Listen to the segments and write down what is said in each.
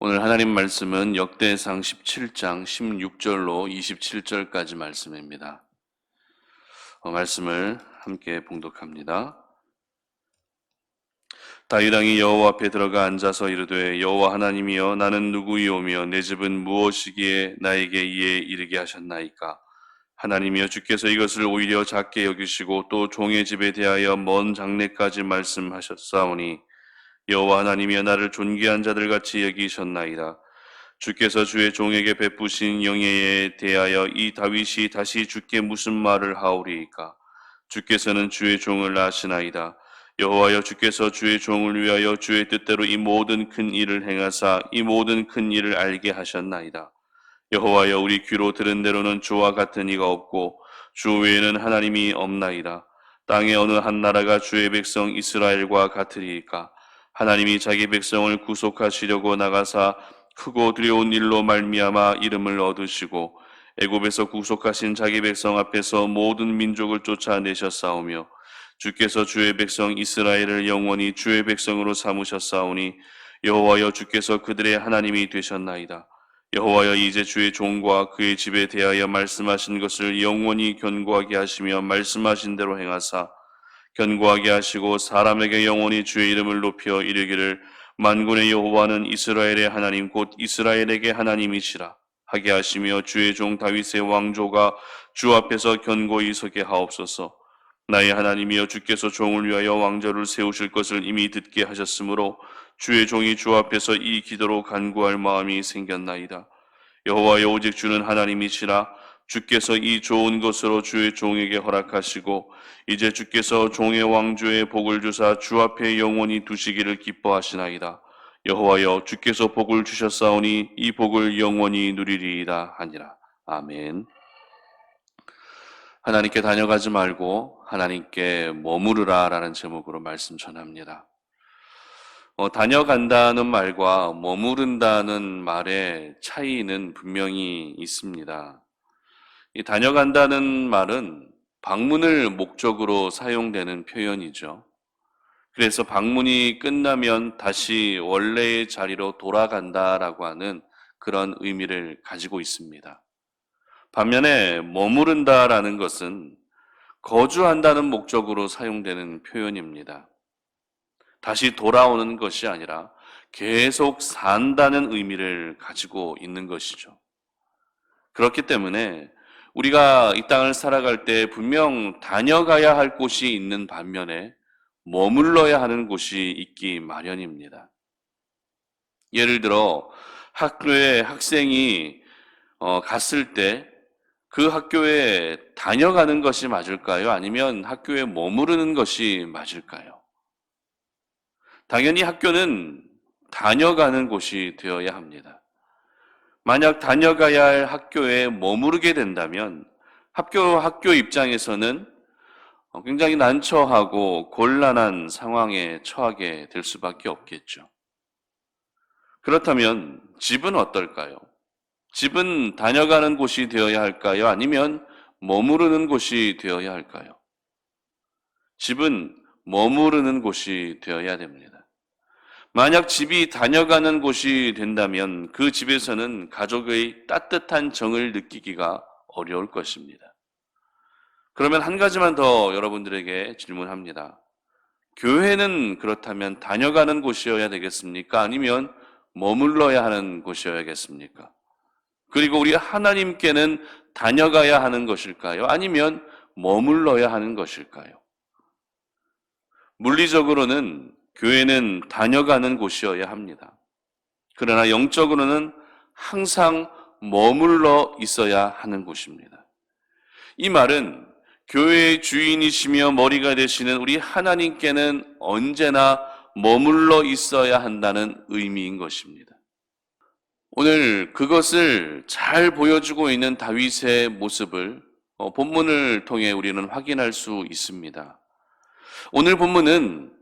오늘 하나님 말씀은 역대상 17장 16절로 27절까지 말씀입니다. 말씀을 함께 봉독합니다. 다윗 왕이 여호와 앞에 들어가 앉아서 이르되 여호와 하나님이여 나는 누구이오며 내 집은 무엇이기에 나에게 이에 이르게 하셨나이까. 하나님이여 주께서 이것을 오히려 작게 여기시고 또 종의 집에 대하여 먼 장래까지 말씀하셨사오니 여호와 하나님이여 나를 존귀한 자들 같이 여기셨나이다. 주께서 주의 종에게 베푸신 영예에 대하여 이 다윗이 다시 주께 무슨 말을 하오리이까. 주께서는 주의 종을 아시나이다. 여호와여 주께서 주의 종을 위하여 주의 뜻대로 이 모든 큰 일을 행하사 이 모든 큰 일을 알게 하셨나이다. 여호와여 우리 귀로 들은 대로는 주와 같은 이가 없고 주 외에는 하나님이 없나이다. 땅의 어느 한 나라가 주의 백성 이스라엘과 같으리이까. 하나님이 자기 백성을 구속하시려고 나가사 크고 두려운 일로 말미암아 이름을 얻으시고 애굽에서 구속하신 자기 백성 앞에서 모든 민족을 쫓아내셨사오며 주께서 주의 백성 이스라엘을 영원히 주의 백성으로 삼으셨사오니 여호와여 주께서 그들의 하나님이 되셨나이다. 여호와여 이제 주의 종과 그의 집에 대하여 말씀하신 것을 영원히 견고하게 하시며 말씀하신 대로 행하사 견고하게 하시고 사람에게 영원히 주의 이름을 높여 이르기를 만군의 여호와는 이스라엘의 하나님 곧 이스라엘에게 하나님이시라 하게 하시며 주의 종 다윗의 왕조가 주 앞에서 견고히 서게 하옵소서. 나의 하나님이여 주께서 종을 위하여 왕조를 세우실 것을 이미 듣게 하셨으므로 주의 종이 주 앞에서 이 기도로 간구할 마음이 생겼나이다. 여호와여 오직 주는 하나님이시라. 주께서 이 좋은 것으로 주의 종에게 허락하시고 이제 주께서 종의 왕조의 복을 주사 주 앞에 영원히 두시기를 기뻐하시나이다. 여호와여 주께서 복을 주셨사오니 이 복을 영원히 누리리이다 하니라. 아멘. 하나님께 다녀가지 말고 하나님께 머무르라 라는 제목으로 말씀 전합니다. 다녀간다는 말과 머무른다는 말의 차이는 분명히 있습니다. 이 다녀간다는 말은 방문을 목적으로 사용되는 표현이죠. 그래서 방문이 끝나면 다시 원래의 자리로 돌아간다라고 하는 그런 의미를 가지고 있습니다. 반면에 머무른다라는 것은 거주한다는 목적으로 사용되는 표현입니다. 다시 돌아오는 것이 아니라 계속 산다는 의미를 가지고 있는 것이죠. 그렇기 때문에 우리가 이 땅을 살아갈 때 분명 다녀가야 할 곳이 있는 반면에 머물러야 하는 곳이 있기 마련입니다. 예를 들어 학교에 학생이 갔을 때 그 학교에 다녀가는 것이 맞을까요? 아니면 학교에 머무르는 것이 맞을까요? 당연히 학교는 다녀가는 곳이 되어야 합니다. 만약 다녀가야 할 학교에 머무르게 된다면 학교 입장에서는 굉장히 난처하고 곤란한 상황에 처하게 될 수밖에 없겠죠. 그렇다면 집은 어떨까요? 집은 다녀가는 곳이 되어야 할까요? 아니면 머무르는 곳이 되어야 할까요? 집은 머무르는 곳이 되어야 됩니다. 만약 집이 다녀가는 곳이 된다면 그 집에서는 가족의 따뜻한 정을 느끼기가 어려울 것입니다. 그러면 한 가지만 더 여러분들에게 질문합니다. 교회는 그렇다면 다녀가는 곳이어야 되겠습니까? 아니면 머물러야 하는 곳이어야겠습니까? 그리고 우리 하나님께는 다녀가야 하는 것일까요? 아니면 머물러야 하는 것일까요? 물리적으로는 교회는 다녀가는 곳이어야 합니다. 그러나 영적으로는 항상 머물러 있어야 하는 곳입니다. 이 말은 교회의 주인이시며 머리가 되시는 우리 하나님께는 언제나 머물러 있어야 한다는 의미인 것입니다. 오늘 그것을 잘 보여주고 있는 다윗의 모습을 본문을 통해 우리는 확인할 수 있습니다. 오늘 본문은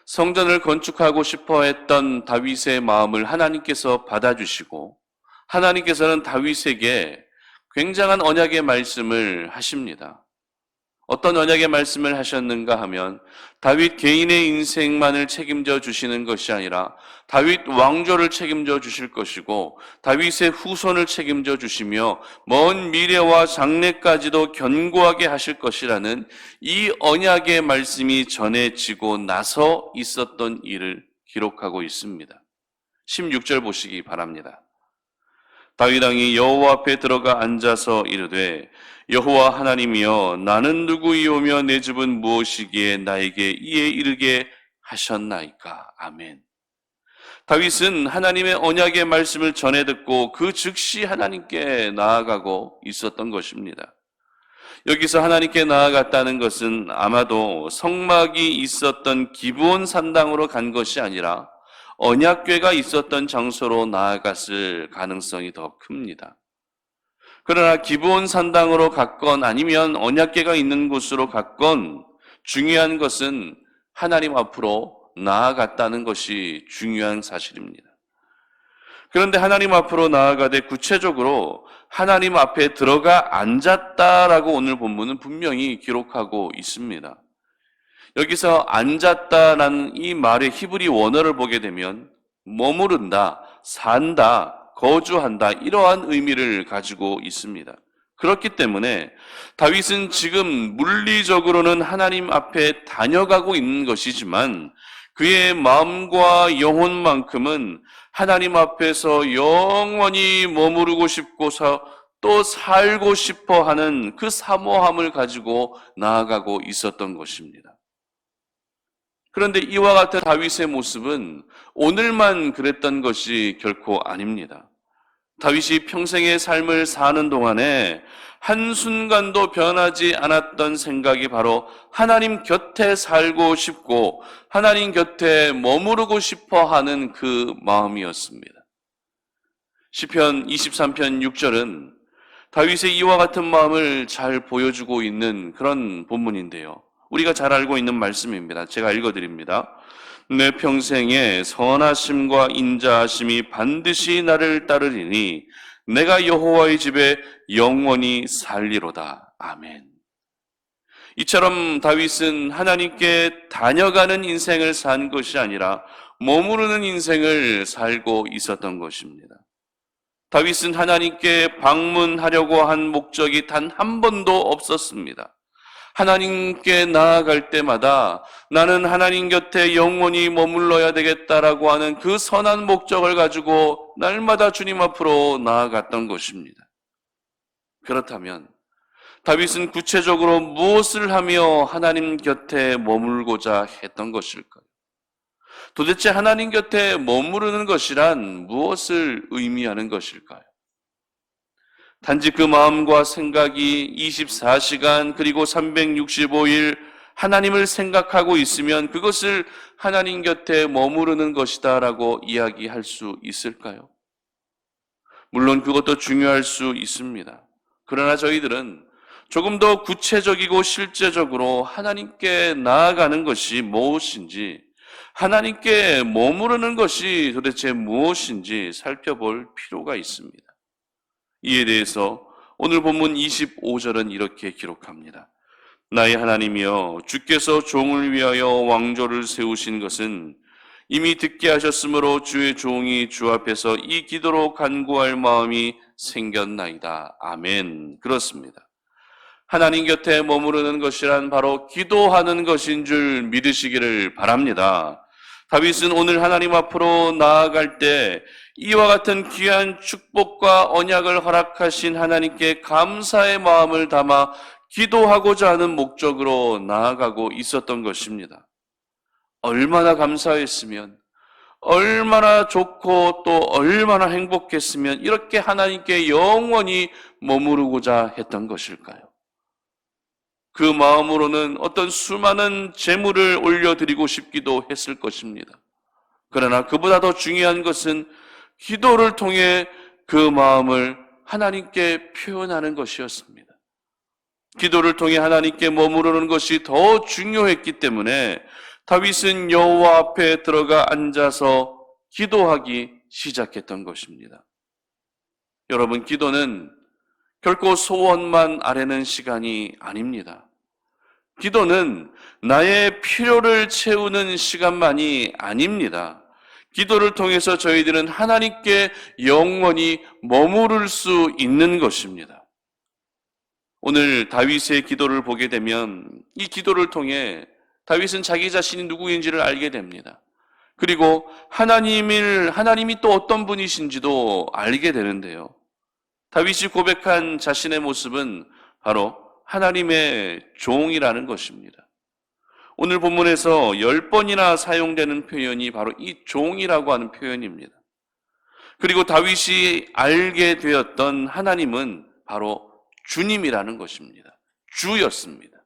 성전을 건축하고 싶어 했던 다윗의 마음을 하나님께서 받아주시고 하나님께서는 다윗에게 굉장한 언약의 말씀을 하십니다. 어떤 언약의 말씀을 하셨는가 하면 다윗 개인의 인생만을 책임져 주시는 것이 아니라 다윗 왕조를 책임져 주실 것이고 다윗의 후손을 책임져 주시며 먼 미래와 장래까지도 견고하게 하실 것이라는 이 언약의 말씀이 전해지고 나서 있었던 일을 기록하고 있습니다. 16절 보시기 바랍니다. 다윗 왕이 여호와 앞에 들어가 앉아서 이르되 여호와 하나님이여 나는 누구이오며 내 집은 무엇이기에 나에게 이에 이르게 하셨나이까. 아멘. 다윗은 하나님의 언약의 말씀을 전해 듣고 그 즉시 하나님께 나아가고 있었던 것입니다. 여기서 하나님께 나아갔다는 것은 아마도 성막이 있었던 기브온 산당으로 간 것이 아니라 언약궤가 있었던 장소로 나아갔을 가능성이 더 큽니다. 그러나 기브온 산당으로 갔건 아니면 언약궤가 있는 곳으로 갔건 중요한 것은 하나님 앞으로 나아갔다는 것이 중요한 사실입니다. 그런데 하나님 앞으로 나아가되 구체적으로 하나님 앞에 들어가 앉았다라고 오늘 본문은 분명히 기록하고 있습니다. 여기서 앉았다라는 이 말의 히브리 원어를 보게 되면 머무른다, 산다, 거주한다 이러한 의미를 가지고 있습니다. 그렇기 때문에 다윗은 지금 물리적으로는 하나님 앞에 다녀가고 있는 것이지만 그의 마음과 영혼만큼은 하나님 앞에서 영원히 머무르고 싶고서 또 살고 싶어 하는 그 사모함을 가지고 나아가고 있었던 것입니다. 그런데 이와 같은 다윗의 모습은 오늘만 그랬던 것이 결코 아닙니다. 다윗이 평생의 삶을 사는 동안에 한순간도 변하지 않았던 생각이 바로 하나님 곁에 살고 싶고 하나님 곁에 머무르고 싶어 하는 그 마음이었습니다. 시편 23편 6절은 다윗의 이와 같은 마음을 잘 보여주고 있는 그런 본문인데요. 우리가 잘 알고 있는 말씀입니다. 제가 읽어드립니다. 내 평생에 선하심과 인자하심이 반드시 나를 따르리니 내가 여호와의 집에 영원히 살리로다. 아멘. 이처럼 다윗은 하나님께 다녀가는 인생을 산 것이 아니라 머무르는 인생을 살고 있었던 것입니다. 다윗은 하나님께 방문하려고 한 목적이 단 한 번도 없었습니다. 하나님께 나아갈 때마다 나는 하나님 곁에 영원히 머물러야 되겠다라고 하는 그 선한 목적을 가지고 날마다 주님 앞으로 나아갔던 것입니다. 그렇다면 다윗은 구체적으로 무엇을 하며 하나님 곁에 머물고자 했던 것일까요? 도대체 하나님 곁에 머무르는 것이란 무엇을 의미하는 것일까요? 단지 그 마음과 생각이 24시간 그리고 365일 하나님을 생각하고 있으면 그것을 하나님 곁에 머무르는 것이다라고 이야기할 수 있을까요? 물론 그것도 중요할 수 있습니다. 그러나 저희들은 조금 더 구체적이고 실제적으로 하나님께 나아가는 것이 무엇인지, 하나님께 머무르는 것이 도대체 무엇인지 살펴볼 필요가 있습니다. 이에 대해서 오늘 본문 25절은 이렇게 기록합니다. 나의 하나님이여 주께서 종을 위하여 왕조를 세우신 것은 이미 듣게 하셨으므로 주의 종이 주 앞에서 이 기도로 간구할 마음이 생겼나이다. 아멘. 그렇습니다. 하나님 곁에 머무르는 것이란 바로 기도하는 것인 줄 믿으시기를 바랍니다. 다윗은 오늘 하나님 앞으로 나아갈 때 이와 같은 귀한 축복과 언약을 허락하신 하나님께 감사의 마음을 담아 기도하고자 하는 목적으로 나아가고 있었던 것입니다. 얼마나 감사했으면, 얼마나 좋고 또 얼마나 행복했으면 이렇게 하나님께 영원히 머무르고자 했던 것일까요? 그 마음으로는 어떤 수많은 제물을 올려드리고 싶기도 했을 것입니다. 그러나 그보다 더 중요한 것은 기도를 통해 그 마음을 하나님께 표현하는 것이었습니다. 기도를 통해 하나님께 머무르는 것이 더 중요했기 때문에 다윗은 여호와 앞에 들어가 앉아서 기도하기 시작했던 것입니다. 여러분, 기도는 결코 소원만 아뢰는 시간이 아닙니다. 기도는 나의 필요를 채우는 시간만이 아닙니다. 기도를 통해서 저희들은 하나님께 영원히 머무를 수 있는 것입니다. 오늘 다윗의 기도를 보게 되면 이 기도를 통해 다윗은 자기 자신이 누구인지를 알게 됩니다. 그리고 하나님이 또 어떤 분이신지도 알게 되는데요. 다윗이 고백한 자신의 모습은 바로 하나님의 종이라는 것입니다. 오늘 본문에서 10번이나 사용되는 표현이 바로 이 종이라고 하는 표현입니다. 그리고 다윗이 알게 되었던 하나님은 바로 주님이라는 것입니다. 주였습니다.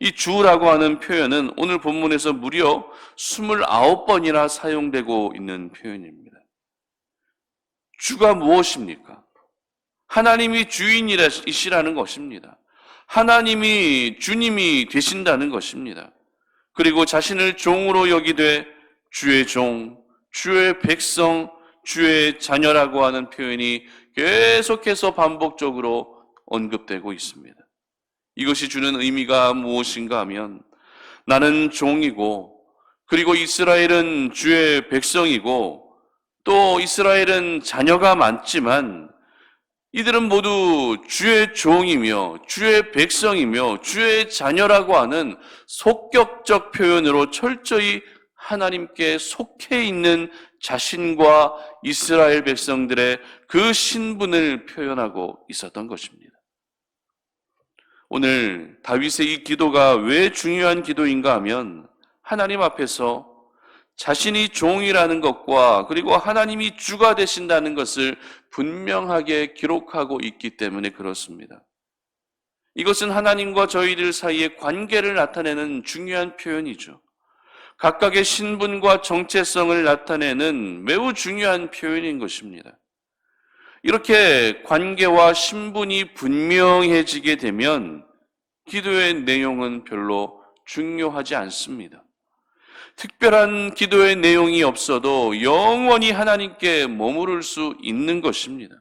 이 주라고 하는 표현은 오늘 본문에서 무려 29번이나 사용되고 있는 표현입니다. 주가 무엇입니까? 하나님이 주인이시라는 것입니다. 하나님이 주님이 되신다는 것입니다. 그리고 자신을 종으로 여기되 주의 종, 주의 백성, 주의 자녀라고 하는 표현이 계속해서 반복적으로 언급되고 있습니다. 이것이 주는 의미가 무엇인가 하면 나는 종이고 그리고 이스라엘은 주의 백성이고 또 이스라엘은 자녀가 많지만 이들은 모두 주의 종이며 주의 백성이며 주의 자녀라고 하는 속격적 표현으로 철저히 하나님께 속해 있는 자신과 이스라엘 백성들의 그 신분을 표현하고 있었던 것입니다. 오늘 다윗의 이 기도가 왜 중요한 기도인가 하면 하나님 앞에서 자신이 종이라는 것과 그리고 하나님이 주가 되신다는 것을 분명하게 기록하고 있기 때문에 그렇습니다. 이것은 하나님과 저희들 사이의 관계를 나타내는 중요한 표현이죠. 각각의 신분과 정체성을 나타내는 매우 중요한 표현인 것입니다. 이렇게 관계와 신분이 분명해지게 되면 기도의 내용은 별로 중요하지 않습니다. 특별한 기도의 내용이 없어도 영원히 하나님께 머무를 수 있는 것입니다.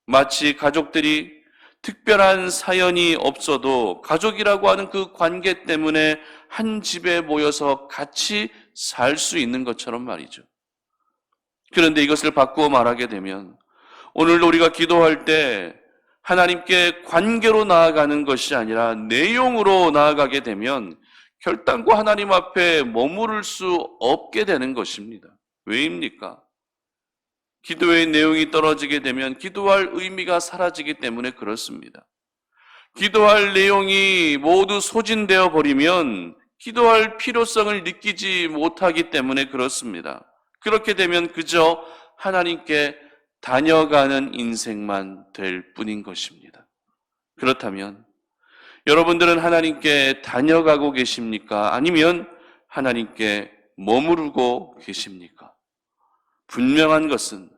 마치 가족들이 특별한 사연이 없어도 가족이라고 하는 그 관계 때문에 한 집에 모여서 같이 살 수 있는 것처럼 말이죠. 그런데 이것을 바꾸어 말하게 되면 오늘 우리가 기도할 때 하나님께 관계로 나아가는 것이 아니라 내용으로 나아가게 되면 결단코 하나님 앞에 머무를 수 없게 되는 것입니다. 왜입니까? 기도의 내용이 떨어지게 되면 기도할 의미가 사라지기 때문에 그렇습니다. 기도할 내용이 모두 소진되어 버리면 기도할 필요성을 느끼지 못하기 때문에 그렇습니다. 그렇게 되면 그저 하나님께 다녀가는 인생만 될 뿐인 것입니다. 그렇다면 여러분들은 하나님께 다녀가고 계십니까? 아니면 하나님께 머무르고 계십니까? 분명한 것은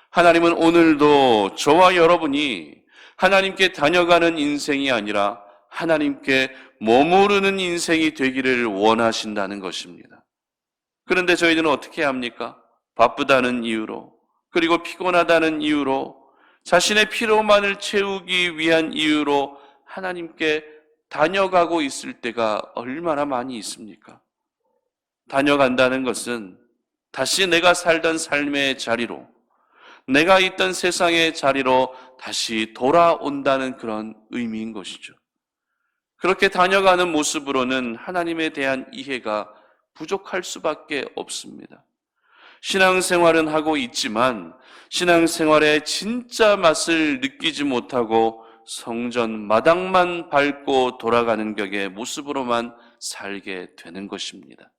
하나님은 오늘도 저와 여러분이 하나님께 다녀가는 인생이 아니라 하나님께 머무르는 인생이 되기를 원하신다는 것입니다. 그런데 저희들은 어떻게 합니까? 바쁘다는 이유로 그리고 피곤하다는 이유로 자신의 피로만을 채우기 위한 이유로 하나님께 다녀가고 있을 때가 얼마나 많이 있습니까? 다녀간다는 것은 다시 내가 살던 삶의 자리로, 내가 있던 세상의 자리로 다시 돌아온다는 그런 의미인 것이죠. 그렇게 다녀가는 모습으로는 하나님에 대한 이해가 부족할 수밖에 없습니다. 신앙생활은 하고 있지만 신앙생활의 진짜 맛을 느끼지 못하고 성전 마당만 밟고 돌아가는 격의 모습으로만 살게 되는 것입니다.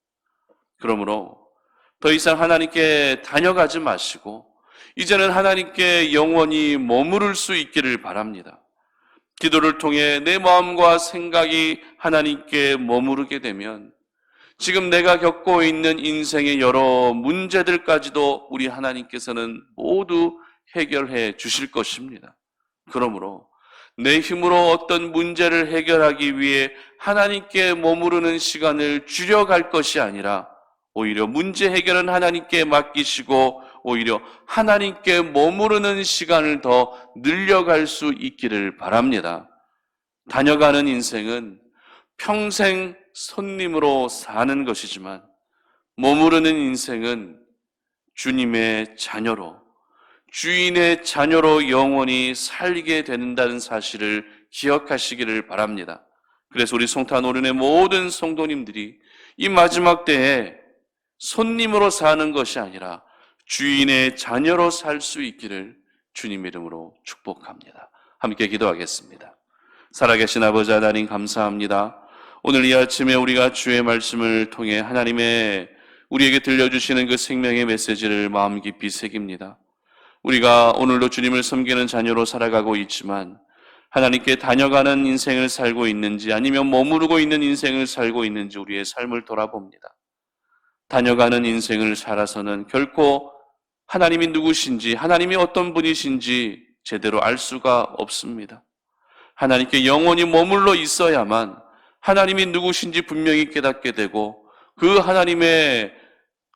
그러므로 더 이상 하나님께 다녀가지 마시고 이제는 하나님께 영원히 머무를 수 있기를 바랍니다. 기도를 통해 내 마음과 생각이 하나님께 머무르게 되면 지금 내가 겪고 있는 인생의 여러 문제들까지도 우리 하나님께서는 모두 해결해 주실 것입니다. 그러므로 내 힘으로 어떤 문제를 해결하기 위해 하나님께 머무르는 시간을 줄여갈 것이 아니라 오히려 문제 해결은 하나님께 맡기시고 오히려 하나님께 머무르는 시간을 더 늘려갈 수 있기를 바랍니다. 다녀가는 인생은 평생 손님으로 사는 것이지만 머무르는 인생은 주님의 자녀로, 주인의 자녀로 영원히 살게 된다는 사실을 기억하시기를 바랍니다. 그래서 우리 성탄오륜의 모든 성도님들이 이 마지막 때에 손님으로 사는 것이 아니라 주인의 자녀로 살 수 있기를 주님 이름으로 축복합니다. 함께 기도하겠습니다. 살아계신 아버지 하나님 감사합니다. 오늘 이 아침에 우리가 주의 말씀을 통해 하나님의 우리에게 들려주시는 그 생명의 메시지를 마음 깊이 새깁니다. 우리가 오늘도 주님을 섬기는 자녀로 살아가고 있지만 하나님께 다녀가는 인생을 살고 있는지 아니면 머무르고 있는 인생을 살고 있는지 우리의 삶을 돌아봅니다. 다녀가는 인생을 살아서는 결코 하나님이 누구신지, 하나님이 어떤 분이신지 제대로 알 수가 없습니다. 하나님께 영원히 머물러 있어야만 하나님이 누구신지 분명히 깨닫게 되고 그 하나님의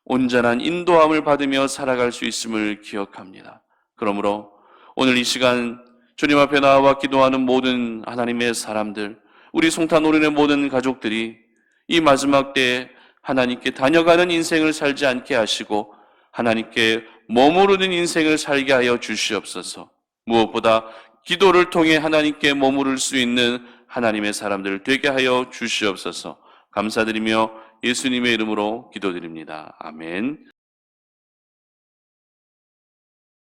온전한 인도함을 받으며 살아갈 수 있음을 기억합니다. 그러므로 오늘 이 시간 주님 앞에 나와 기도하는 모든 하나님의 사람들, 우리 성탄오륜의 모든 가족들이 이 마지막 때에 하나님께 다녀가는 인생을 살지 않게 하시고 하나님께 머무르는 인생을 살게 하여 주시옵소서. 무엇보다 기도를 통해 하나님께 머무를 수 있는 하나님의 사람들 되게 하여 주시옵소서. 감사드리며 예수님의 이름으로 기도드립니다. 아멘.